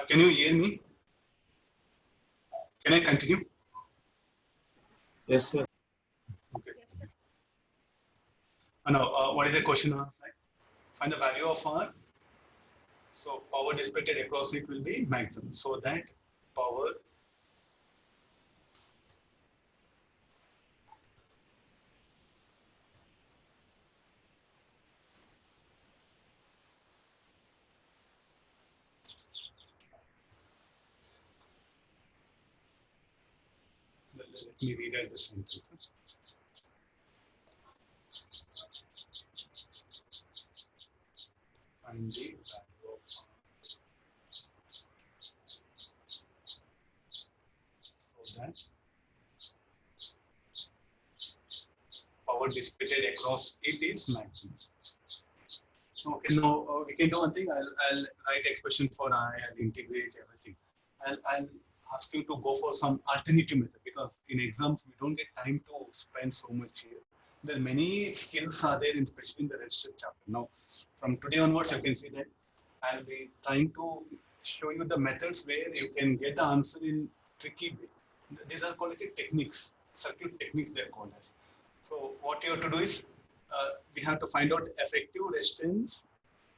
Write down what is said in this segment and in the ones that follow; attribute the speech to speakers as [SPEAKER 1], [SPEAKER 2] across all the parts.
[SPEAKER 1] Can you hear me? Can I continue?
[SPEAKER 2] Yes, sir.
[SPEAKER 1] Okay. Yes, sir. Now, what is the question? Find the value of R. So power dissipated across it will be maximum. So that power let me rewrite the sentence. Find the value of R. So that power dissipated across it is maximum. Okay, now we can do one thing. I'll write expression for I. I'll integrate everything. I'll ask you to go for some alternative method because in exams we don't get time to spend so much here. There are many skills are there, especially in the registered chapter. Now, from today onwards, you can see that I'll be trying to show you the methods where you can get the answer in tricky way. These are called like techniques, circuit techniques they're called as. So what you have to do is we have to find out effective resistance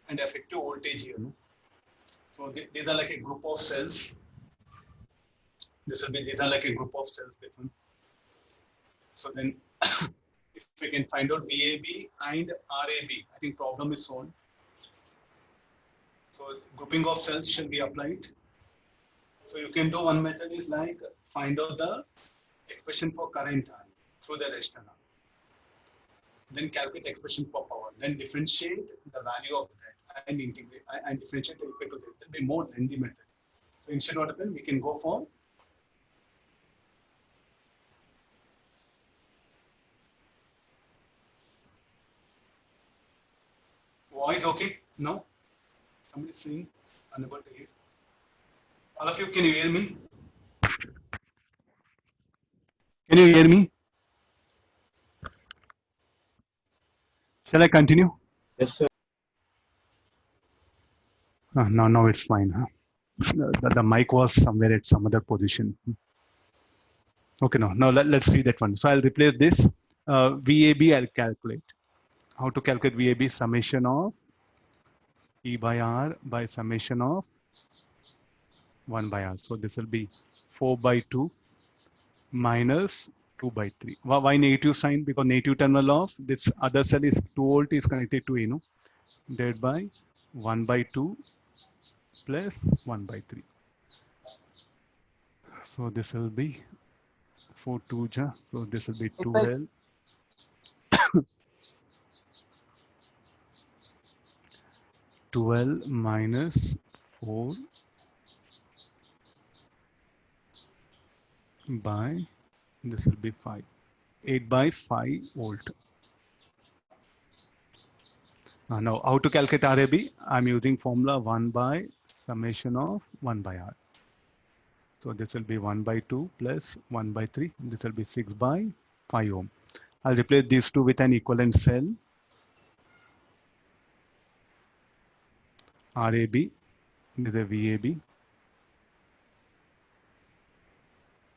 [SPEAKER 1] and effective voltage here. No? So these are like a group of cells. These are like a group of cells. Different. So then, if we can find out VAB and RAB, I think problem is solved. So grouping of cells should be applied. So you can do one method is like find out the expression for current I through the resistor. Then calculate expression for power. Then differentiate the value of that and integrate and differentiate equal to that. That will be more lengthy method. So instead what happen, we can go for voice. Okay, no, somebody saying unable to hear. All of you, can you hear me? Can you hear me? Shall I continue?
[SPEAKER 2] Yes, sir.
[SPEAKER 1] No, it's fine. Huh? The mic was somewhere at some other position. Okay, no, let's see that one. So I'll replace this. VAB, I'll calculate. How to calculate VAB? Summation of E by R by summation of 1 by R. So this will be 4 by 2 minus 2 by 3. Why negative sign? Because negative terminal of this other cell is 2 volt is connected to A, divided by 1 by 2 plus 1 by 3. So this will be 4 2 ja. So this will be 12. 12 minus 4 by, this will be 5. 8 by 5 volt. Now, how to calculate RAB? I'm using formula 1 by summation of 1 by R. So this will be 1 by 2 plus 1 by 3. This will be 6 by 5 ohm. I'll replace these two with an equivalent cell. RAB, this is VAB.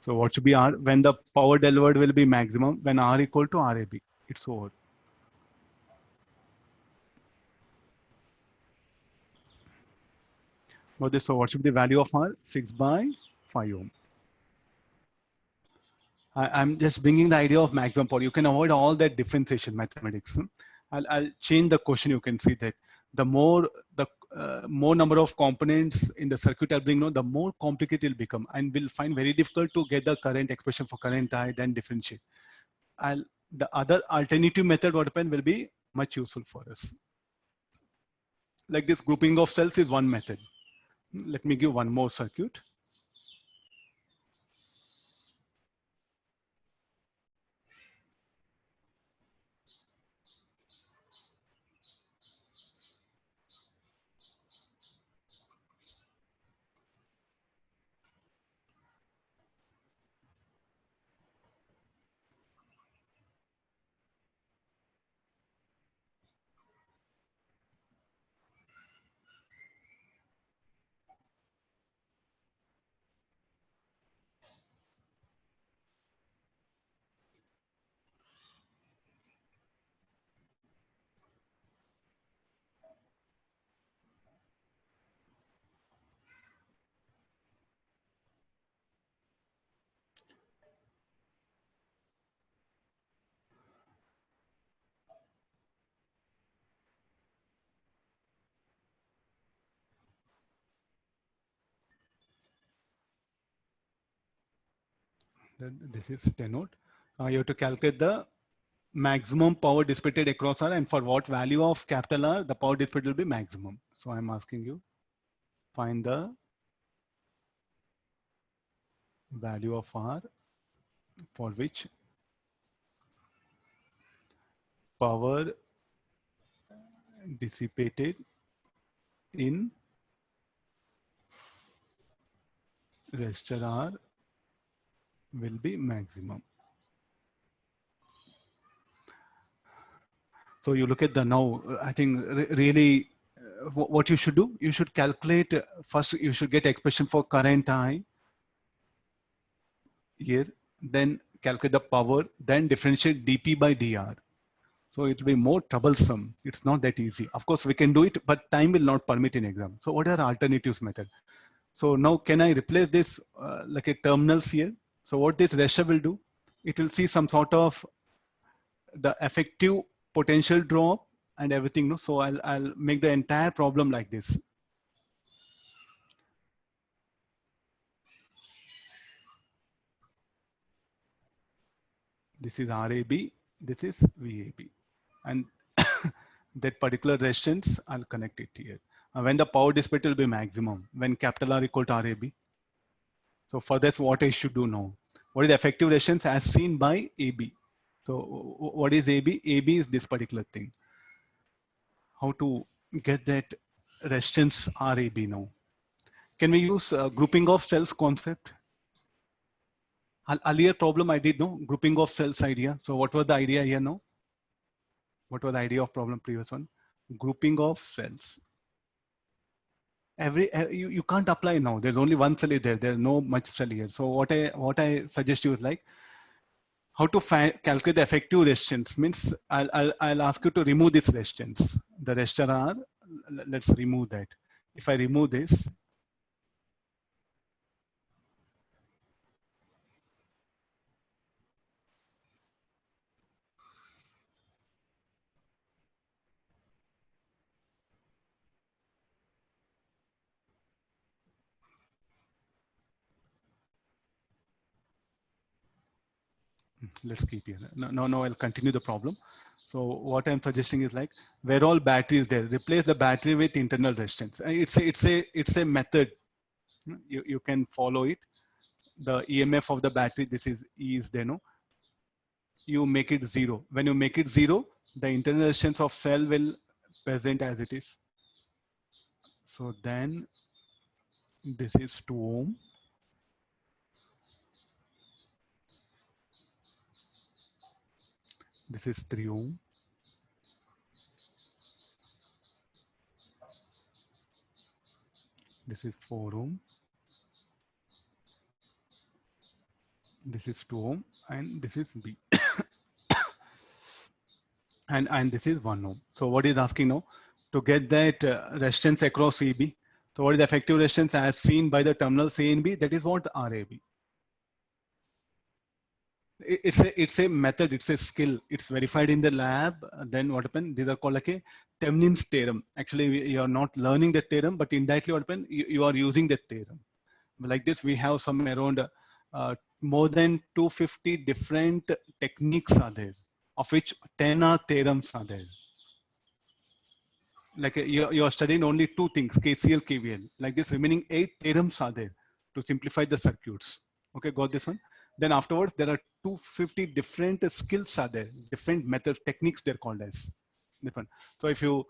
[SPEAKER 1] So what should be R? When the power delivered will be maximum, when R equal to RAB, it's over. So what should be the value of R? 6 by 5 ohm. I'm just bringing the idea of maximum power. You can avoid all that differentiation mathematics. I'll change the question. You can see that the more number of components in the circuit I'll bring, the more complicated it will become, and we'll find very difficult to get the current expression for current I, then differentiate. The other alternative method what happen will be much useful for us. Like this grouping of cells is one method. Let me give one more circuit. then this is denote. You have to calculate the maximum power dissipated across R, and for what value of capital R, the power dissipated will be maximum. So I'm asking you, find the value of R for which power dissipated in resistor R will be maximum. So you look at the now, I think really what you should do, you should calculate first, you should get expression for current I here, then calculate the power, then differentiate dP by dR. So it will be more troublesome. It's not that easy. Of course, we can do it, but time will not permit in exam. So what are alternatives method? So now can I replace this like a terminals here? So what this resistor will do, it will see some sort of the effective potential drop and everything. No? So I'll make the entire problem like this. This is RAB, this is VAB. And that particular resistance, I'll connect it here. When the power dissipation will be maximum, when capital R equal to RAB. So for this, what I should do now? What is the effective resistance as seen by AB? So what is AB? AB is this particular thing. How to get that resistance RAB now? Can we use grouping of cells concept? Earlier problem I did know grouping of cells idea. So what was the idea here now? What was the idea of problem previous one? Grouping of cells. You can't apply now. There's only one cell there. There's no much cell here. So what I suggest you is like how to calculate the effective resistance. Means I'll ask you to remove this resistance. The resistor R. Let's remove that. If I remove this, let's keep here. No, I'll continue the problem. So what I'm suggesting is like where all battery is there, replace the battery with internal resistance. It's a method. You can follow it. The EMF of the battery, this is E is there, no? You make it 0. When you make it 0, the internal resistance of cell will present as it is. So then this is 2 ohm. This is 3 ohm. This is 4 ohm. This is 2 ohm and this is B. and this is 1 ohm. So what is asking now? To get that resistance across EB. So what is the effective resistance as seen by the terminals A and B? That is what RAB. It's a method, it's a skill. It's verified in the lab. Then what happened? These are called like a Thevenin's theorem. Actually, you are not learning the theorem, but indirectly what happened? You are using the theorem. Like this, we have some around more than 250 different techniques are there, of which 10 are theorems are there. Like you're studying only 2 things, KCL, KVL. Like this, remaining 8 theorems are there to simplify the circuits. Okay, got this one? Then afterwards, there are 250 different skills are there, different methods, techniques they're called as. Different. So if you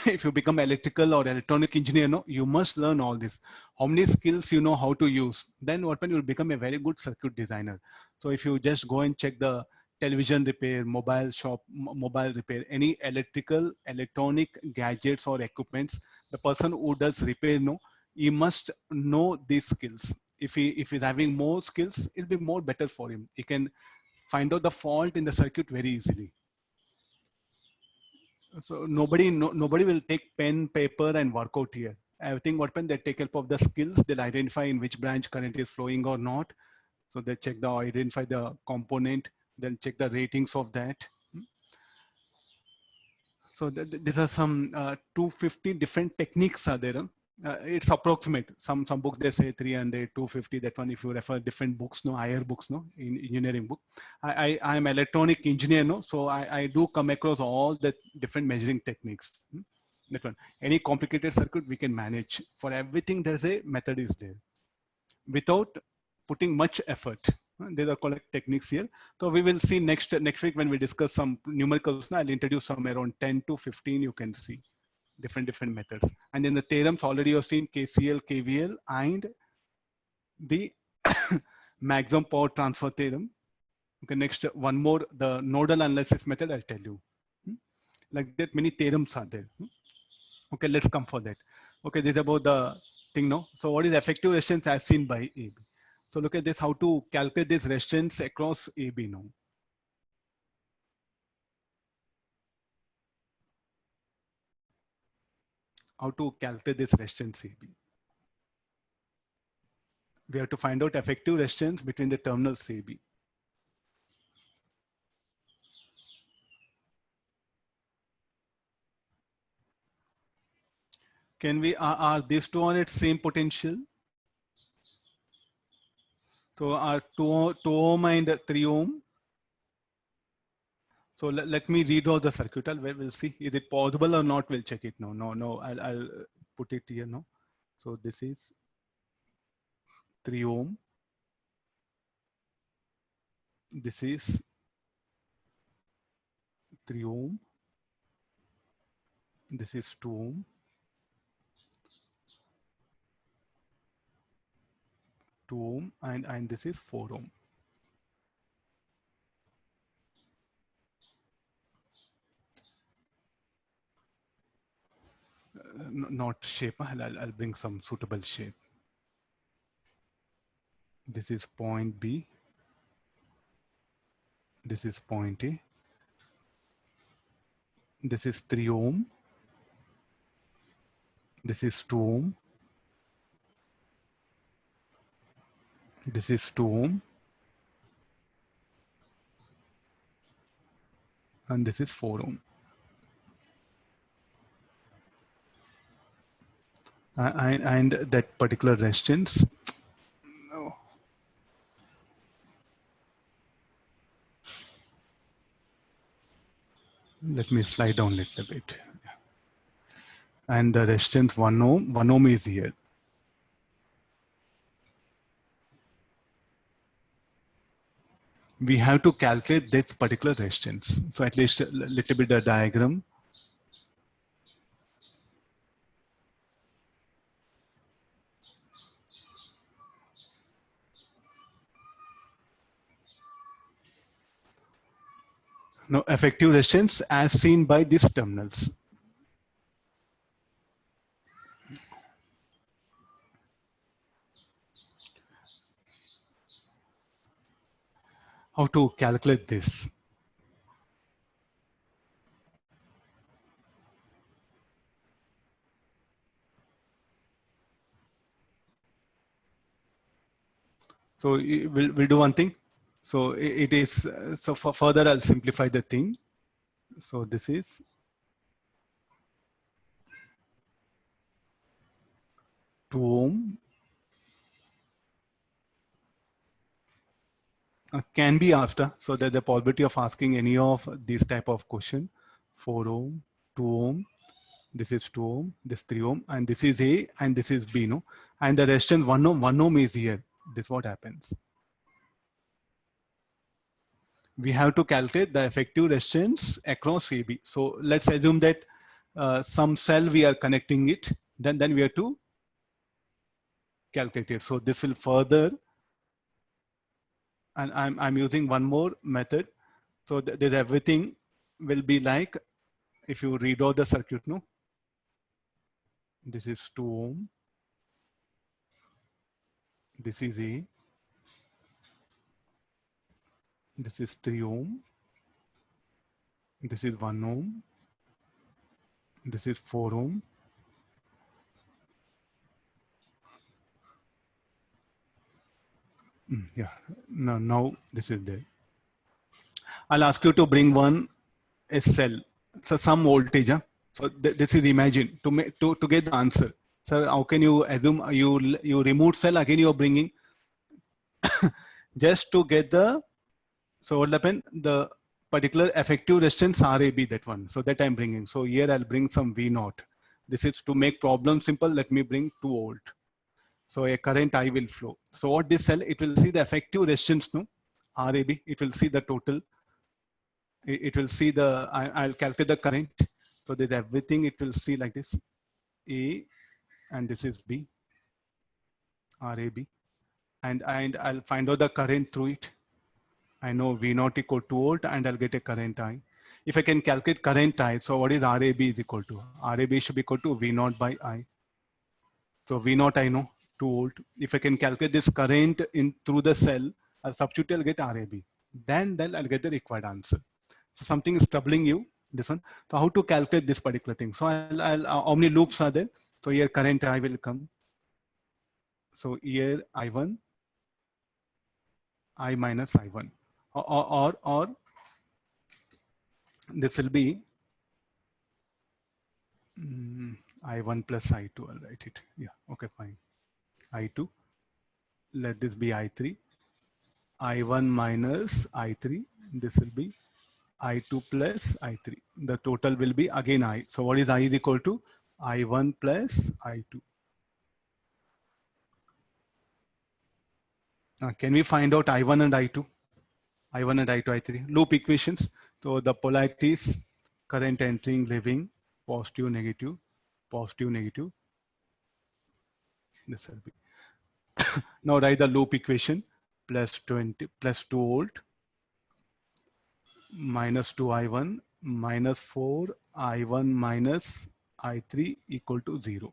[SPEAKER 1] if you become electrical or electronic engineer, no, you must learn all this. How many skills you know how to use? Then what when you will become a very good circuit designer. So if you just go and check the television repair, mobile shop, mobile repair, any electrical, electronic gadgets or equipments, the person who does repair, no, he must know these skills. If he's having more skills, it'll be more better for him. He can find out the fault in the circuit very easily. So nobody will take pen, paper and work out here. Everything what pen they take help of the skills. They'll identify in which branch current is flowing or not. So they check the identify the component. Then check the ratings of that. So these are some 250 different techniques are there. It's approximate. Some book they say 300, 250. That one, if you refer different books, no higher books, no in engineering book. I am electronic engineer, no, so I do come across all the different measuring techniques. That one, any complicated circuit we can manage. For everything, there's a method is there without putting much effort. There are correct techniques here. So we will see next week when we discuss some numericals. I'll introduce some around 10 to 15. You can see different methods. And in the theorems already you've seen KCL, KVL, and the maximum power transfer theorem. Okay, next one more, the nodal analysis method, I'll tell you. Like that, many theorems are there. Okay, let's come for that. Okay, this is about the thing now. So what is effective resistance as seen by AB? So look at this, how to calculate this resistance across AB now. How to calculate this resistance AB. We have to find out effective resistance between the terminals AB. Can we, are these two on its same potential? So are 2 ohm and 3 ohm. So let me read out the circuit. We'll see, is it possible or not? We'll check it. No, I'll put it here now. So this is 3 ohm. This is 3 ohm. This is 2 ohm. 2 ohm and this is 4 ohm. Not shape. I'll bring some suitable shape. This is point B. This is point A. This is 3 ohm. This is 2 ohm. This is 2 ohm. And this is 4 ohm. And that particular resistance. No. Let me slide down a little bit. And the resistance 1 ohm is here. We have to calculate this particular resistance. So at least a little bit the diagram. Now effective resistance as seen by these terminals. How to calculate this? So we'll do one thing. So it is, so for further I'll simplify the thing. So this is 2 ohm. Can be asked, so that the probability of asking any of these type of question. 4 ohm, 2 ohm, this is 2 ohm, this 3 ohm, and this is A and this is B, no? And the resistance 1 ohm is here. This is what happens. We have to calculate the effective resistance across AB. So let's assume that some cell we are connecting it, then we have to calculate it. So this will further, and I'm using one more method. So there's everything will be like, if you read out the circuit, no? This is 2 ohm. This is A. This is 3 ohm. This is 1 ohm. This is 4 ohm. Yeah, now this is there. I'll ask you to bring a cell, so some voltage. Huh? So this is imagine to get the answer. So how can you assume you remove cell again? You are bringing just to get the, so what will happen? The particular effective resistance RAB, that one. So that I'm bringing. So here I'll bring some V naught. This is to make problem simple. Let me bring 2 volt. So a current I will flow. So what this cell, it will see the effective resistance, no? RAB. It will see the total. It will see the, I'll calculate the current. So there's everything. It will see like this. A, and this is B, RAB. And I'll find out the current through it. I know V naught equal to 2 volt, and I'll get a current I. If I can calculate current I, so what is RAB is equal to? RAB should be equal to V naught by I. So V naught I know, 2 volt. If I can calculate this current in through the cell, I'll substitute, I'll get RAB. Then I'll get the required answer. So something is troubling you, this one. So how to calculate this particular thing? So how many loops are there? So here current I will come. So here I1, I minus I1. Or this will be I1 plus I2. I'll write it. Yeah, okay, fine. I2. Let this be I3. I1 minus I3. This will be I2 plus I3. The total will be again I. So what is I is equal to? I1 plus I2. Now, can we find out I1 and I2? I1 and I2, I3. Loop equations. So the polarities, current entering, leaving, positive, negative, positive, negative. This will be. Now write the loop equation. Plus 20, plus 2 volt, minus 2 I1, minus 4 I1 minus I3 equal to 0.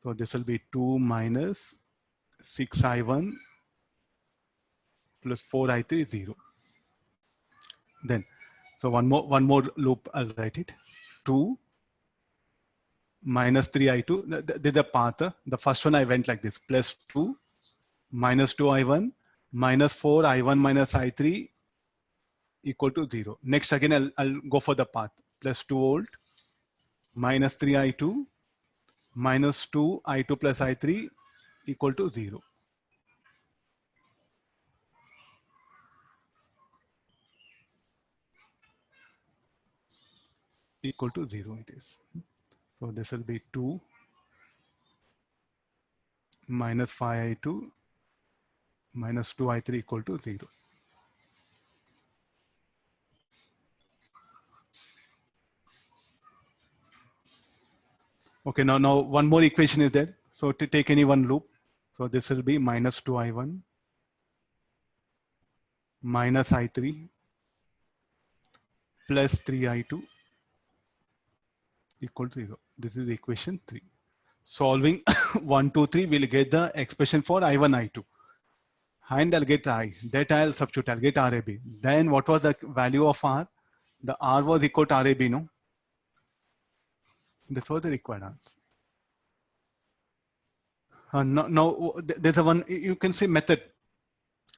[SPEAKER 1] So this will be 2 minus 6 I1 plus 4 I3 0. Then, so one more loop, I'll write it. 2 minus 3 I2. This is the path. The first one I went like this. Plus 2 minus 2 I1 minus 4 I1 minus I3 equal to 0. Next again, I'll go for the path. Plus 2 volt, minus 3 I2, minus 2 I2 plus I3 equal to 0. Equal to 0 it is. So this will be 2 minus 5 I2 minus 2 I3 equal to 0. Okay, now one more equation is there. So to take any one loop. So this will be minus 2 I1 minus I3 plus 3 I2 equal to 0. This is equation 3. Solving 1, 2, 3, we'll get the expression for I1, I2. And I'll get I. That I'll substitute, I'll get RAB. Then what was the value of R? The R was equal to RAB, no? This was the required answer. Now, there's a one, you can say method.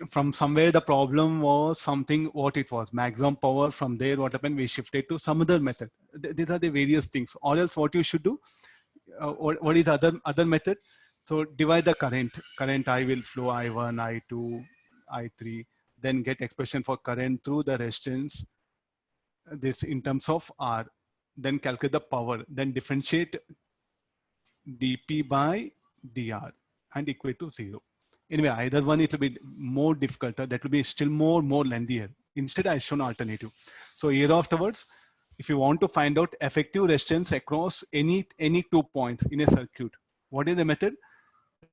[SPEAKER 1] From somewhere the problem was something, what it was, maximum power. From there, what happened, we shifted to some other method. These are the various things. Or else what you should do, what is other method? So divide the current I will flow I1, I2, I3, then get expression for current through the resistance, this in terms of R, then calculate the power, then differentiate dP by dR and equate to 0. Anyway, either one, it will be more difficult. That will be still more lengthier. Instead, I shown alternative. So here afterwards, if you want to find out effective resistance across any 2 points in a circuit, what is the method?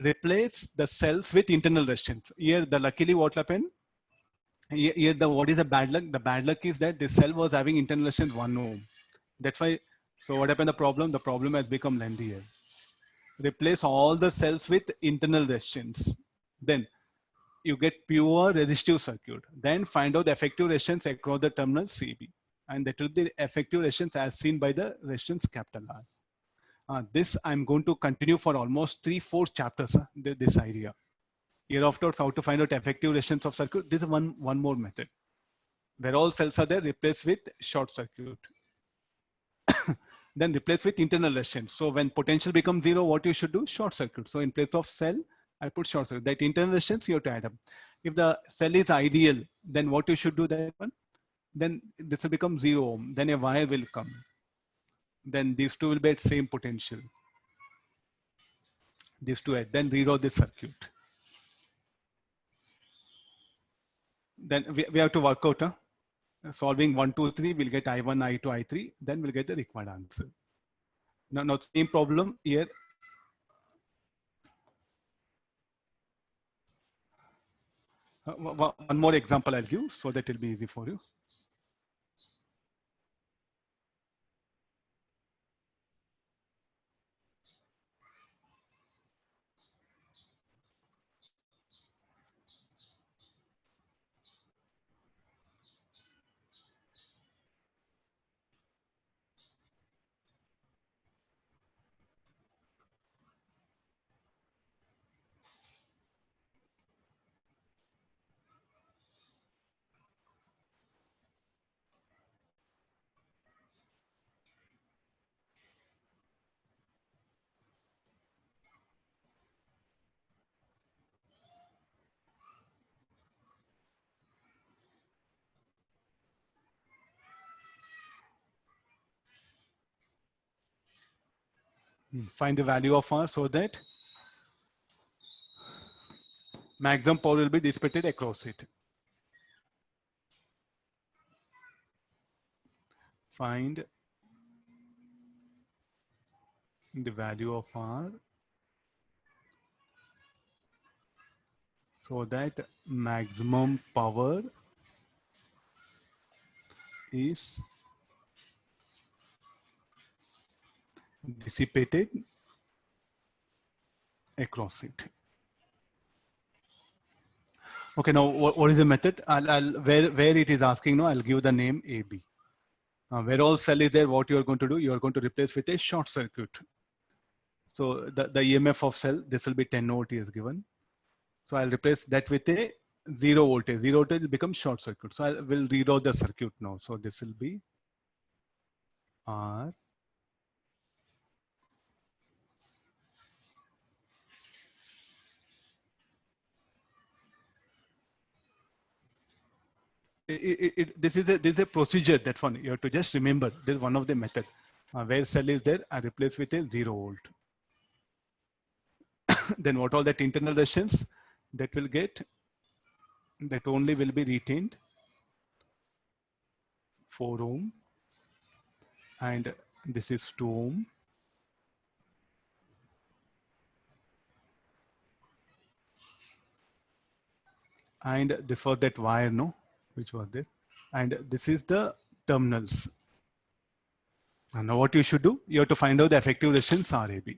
[SPEAKER 1] Replace the cells with internal resistance. Here, luckily what happened? Here, what is the bad luck? The bad luck is that this cell was having internal resistance 1 ohm. That's why. So what happened? The problem has become lengthier. Replace all the cells with internal resistance. Then you get pure resistive circuit. Then find out the effective resistance across the terminal CB. And that will be the effective resistance as seen by the resistance capital R. This I'm going to continue for almost 3-4 chapters, this idea. Hereafter, how to find out effective resistance of circuit. This is one more method. Where all cells are there, replaced with short circuit. then replace with internal resistance. So when potential becomes 0, what you should do? Short circuit. So in place of cell, I put short circuit. That internal resistance you have to add up. If the cell is ideal, then what you should do that one? Then this will become 0 ohm. Then a wire will come. Then these two will be at same potential. These two at, then redraw this circuit. Then we have to work out. Solving 1, 2, 3, we'll get I1, I2, I3. Then we'll get the required answer. Now same problem here. One more example I'll give so that it'll be easy for you. Find the value of R so that maximum power will be dissipated across it. Find the value of R so that maximum power is dissipated across it. Okay, now what is the method? Where it is asking now, I'll give the name AB. Where all cell is there, what you are going to do? You are going to replace with a short circuit. So the EMF of cell, this will be 10 volt is given. So I'll replace that with a 0 voltage. 0 voltage will become short circuit. So I will read out the circuit now. So this will be R. This is a procedure, that one you have to just remember. This is one of the method. Where cell is there, I replace with a 0 volt. Then what all that internal resistance that will get, that only will be retained 4 ohm, and this is 2 ohm. And this was that wire, no, which was there. And this is the terminals. And now what you should do, you have to find out the effective resistance RAB.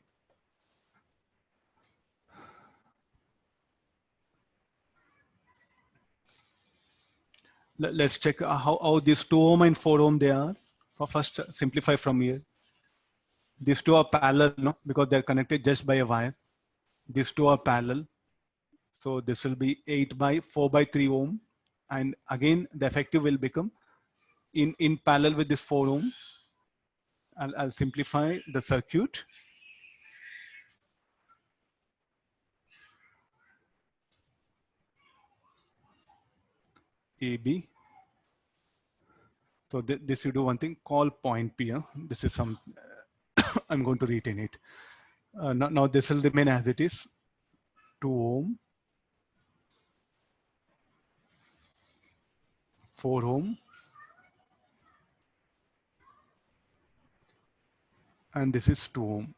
[SPEAKER 1] Let's check how these 2 ohm and 4 ohm they are. First, simplify from here. These two are parallel, no, because they're connected just by a wire. These two are parallel. So this will be 8 by 4 by 3 ohm. And again, the effective will become in parallel with this 4 ohm. I'll simplify the circuit. AB. So this you do one thing, call point P. This is some, I'm going to retain it. Now this will remain as it is, 2 ohm, 4 ohm, and this is 2 ohm.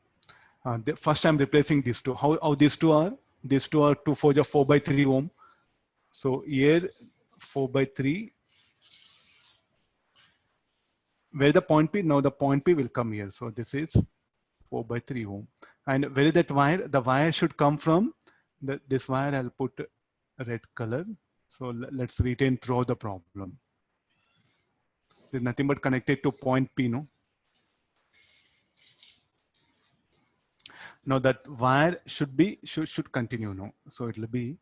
[SPEAKER 1] First I'm replacing these two. How these two are? These two are 2 4 4 by 3 ohm. So here 4 by 3. Where the point P? Now the point P will come here. So this is 4 by 3 ohm. And where is that wire? The wire should come from this wire. I'll put a red color. So let's retain throughout the problem. There's nothing but connected to point P, no? Now that wire should continue, no? So it will be,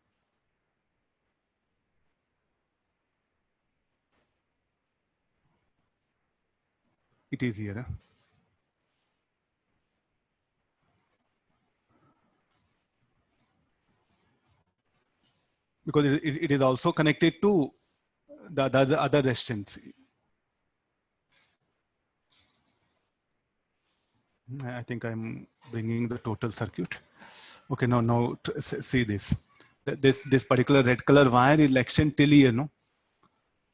[SPEAKER 1] it is here. because it is also connected to the other resistance. I think I'm bringing the total circuit. Okay, now see this. This particular red color wire will extend till here, no?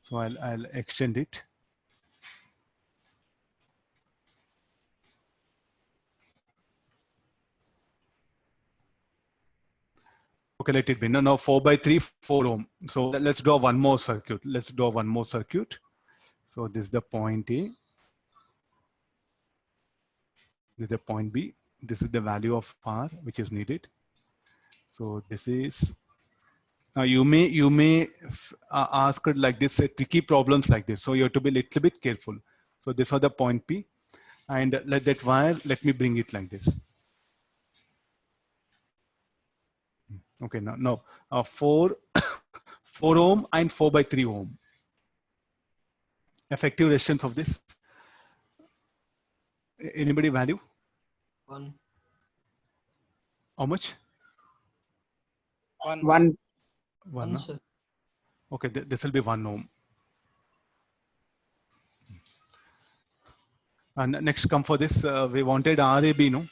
[SPEAKER 1] So I'll extend it. Okay, let it be. Now 4/3, 4 ohm. So let's draw one more circuit. Let's draw one more circuit. So this is the point A. This is the point B. This is the value of R which is needed. So this is, now you may ask it like this, tricky problems like this. So you have to be a little bit careful. So this was the point P, and let that wire, let me bring it like this. Okay, now 4 4 ohm and 4/3 ohm. Effective resistance of this. Anybody value?
[SPEAKER 2] 1.
[SPEAKER 1] How much?
[SPEAKER 2] 1.
[SPEAKER 3] 1.
[SPEAKER 1] 1.
[SPEAKER 2] Sir.
[SPEAKER 1] Okay, this will be 1 ohm. And next come for this, we wanted RAB, no?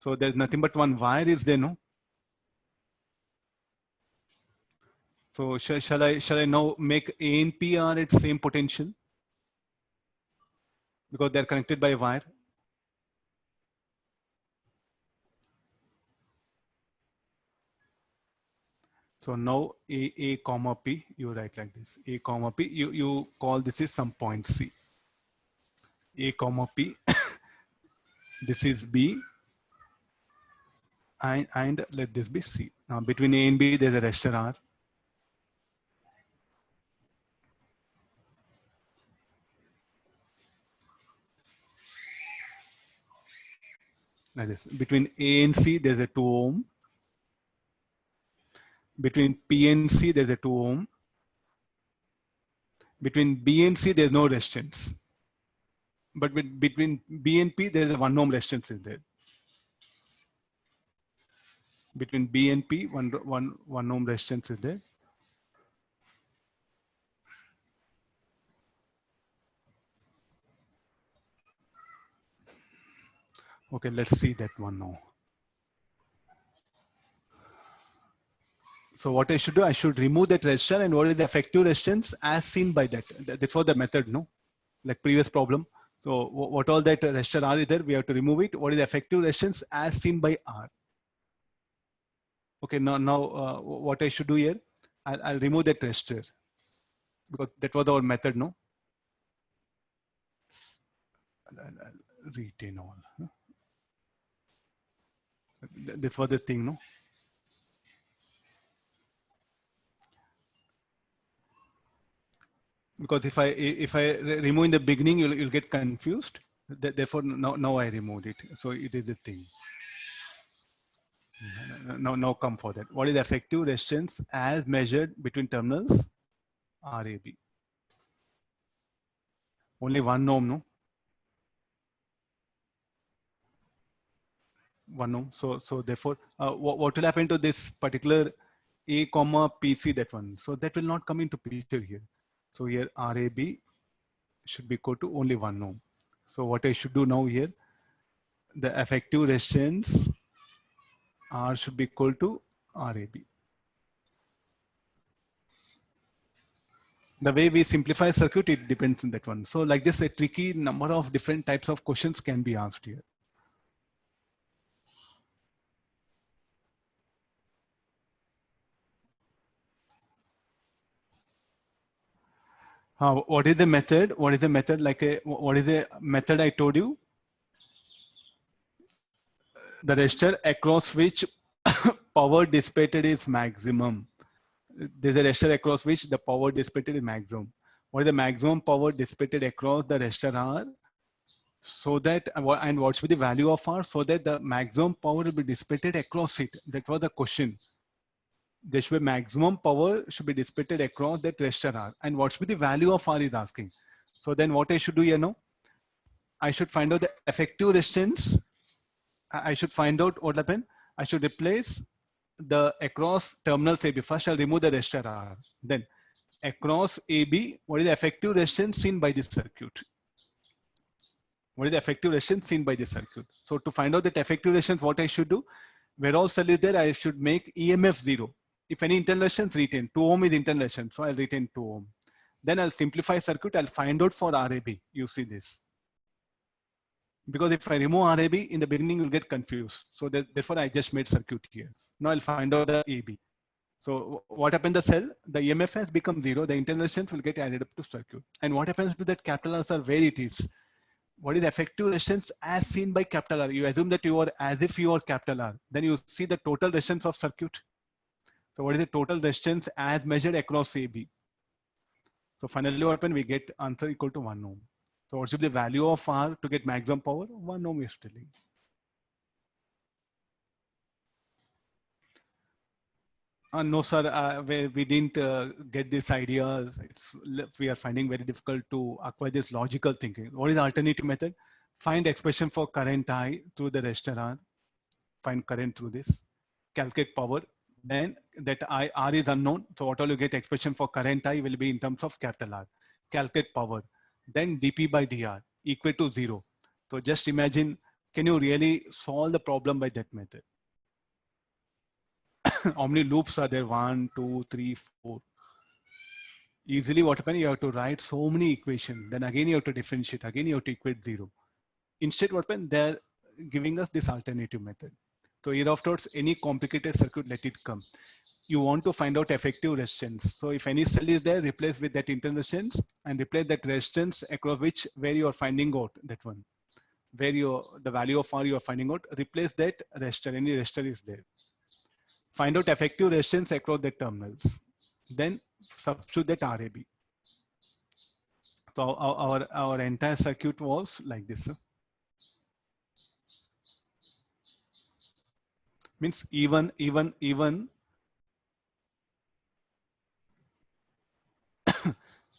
[SPEAKER 1] So there's nothing but one wire is there, no? So shall I now make A and P are at same potential? Because they're connected by a wire. So now A comma P, you write like this. A comma P, you call this is some point C. A comma P, this is B, and let this be C. Now between A and B, there's a resistor R. Like this. Between A and C, there's a 2 ohm. Between P and C, there's a 2 ohm. Between B and C, there's no resistance. But between B and P, there's a 1 ohm resistance in there. Between B and P, one ohm resistance is there. Okay, let's see that one now. So what I should do, I should remove that resistor, and what is the effective resistance as seen by that. That's for the method, no? Like previous problem. So what all that resistor R is there, we have to remove it. What is the effective resistance as seen by R? Okay, now what I should do here, I'll remove that resistor, because that was our method, no? I'll retain all. That was the thing, no? Because if I remove in the beginning, you'll get confused. Therefore, now I removed it. So it is the thing. Now come for that. What is the effective resistance as measured between terminals RAB? Only 1 ohm, no? 1 ohm. So therefore, what will happen to this particular A comma PC, that one? So that will not come into picture here. So here RAB should be equal to only 1 ohm. So what I should do now here, the effective resistance R should be equal to RAB. The way we simplify circuit, it depends on that one. So like this, a tricky number of different types of questions can be asked here. What is the method? What is the method? What is the method I told you? The resistor across which power dissipated is maximum. There's a resistor across which the power dissipated is maximum. What is the maximum power dissipated across the resistor R? So that, and what should be the value of R, so that the maximum power will be dissipated across it. That was the question. There should be maximum power should be dissipated across that resistor R. And what should be the value of R is asking. So then what I should do here now? I should find out the effective resistance. I should find out what happened. I should replace the across terminals AB. First, I'll remove the resistor R. Then across AB, what is the effective resistance seen by this circuit? What is the effective resistance seen by this circuit? So to find out that effective resistance, what I should do? Where all cell is there, I should make EMF 0. If any internal resistance, retain. 2 ohm is internal resistance, so I'll retain 2 ohm. Then I'll simplify circuit, I'll find out for RAB. You see this. Because if I remove RAB, in the beginning you'll get confused. So therefore I just made circuit here. Now I'll find out the AB. So what happened to the cell? The EMF has become 0. The internal resistance will get added up to circuit. And what happens to that capital R, sir, where it is? What is the effective resistance as seen by capital R? You assume that you are as if you are capital R. Then you see the total resistance of circuit. So what is the total resistance as measured across AB? So finally what happened? We get answer equal to 1 ohm. So what should be the value of R to get maximum power? 1 ohm is telling. No, sir, we didn't get this idea. We are finding very difficult to acquire this logical thinking. What is the alternative method? Find expression for current I through the resistor R. Find current through this. Calculate power. Then that R is unknown. So what all you get expression for current I will be in terms of capital R. Calculate power. Then dP by dr equal to 0. So just imagine, can you really solve the problem by that method? How many loops are there? 1, 2, 3, 4. Easily what happens? You have to write so many equations. Then again you have to differentiate. Again you have to equate 0. Instead what happens? They're giving us this alternative method. So hereafterwards, any complicated circuit, let it come. You want to find out effective resistance. So if any cell is there, replace with that internal resistance and replace that resistance across where you are finding out that one. Where the value of R you are finding out, replace that resistor, any resistor is there. Find out effective resistance across the terminals. Then substitute that RAB. So our entire circuit was like this. Means even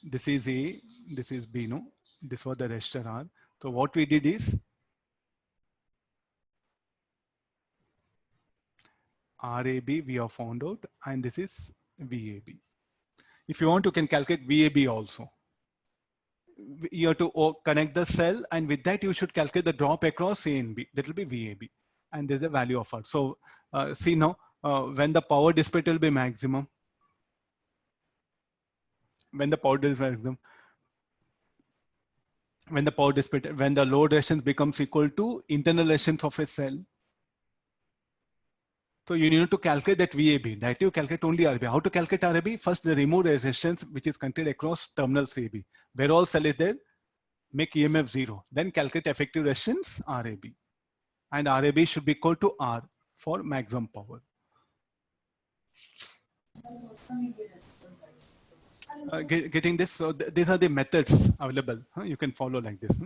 [SPEAKER 1] this is A, this is B, no? This was the resistor R. So what we did is RAB we have found out, and this is VAB. If you want, you can calculate VAB also. You have to connect the cell, and with that you should calculate the drop across A and B. That will be VAB, and there's the value of R. So see now, when the power dissipated will be maximum. When the power dissipated, when the load resistance becomes equal to internal resistance of a cell. So you need to calculate that VAB. That you calculate only RAB. How to calculate RAB? First, the remove resistance which is contained across terminals AB. Where all cell is there, make EMF 0. Then calculate effective resistance RAB. And RAB should be equal to R for maximum power. Getting this, so these are the methods available. You can follow like this.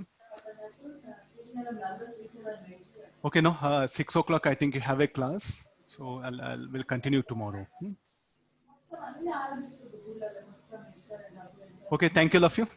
[SPEAKER 1] Okay, no, 6 o'clock I think you have a class. So we'll continue tomorrow. Okay, thank you, all of you.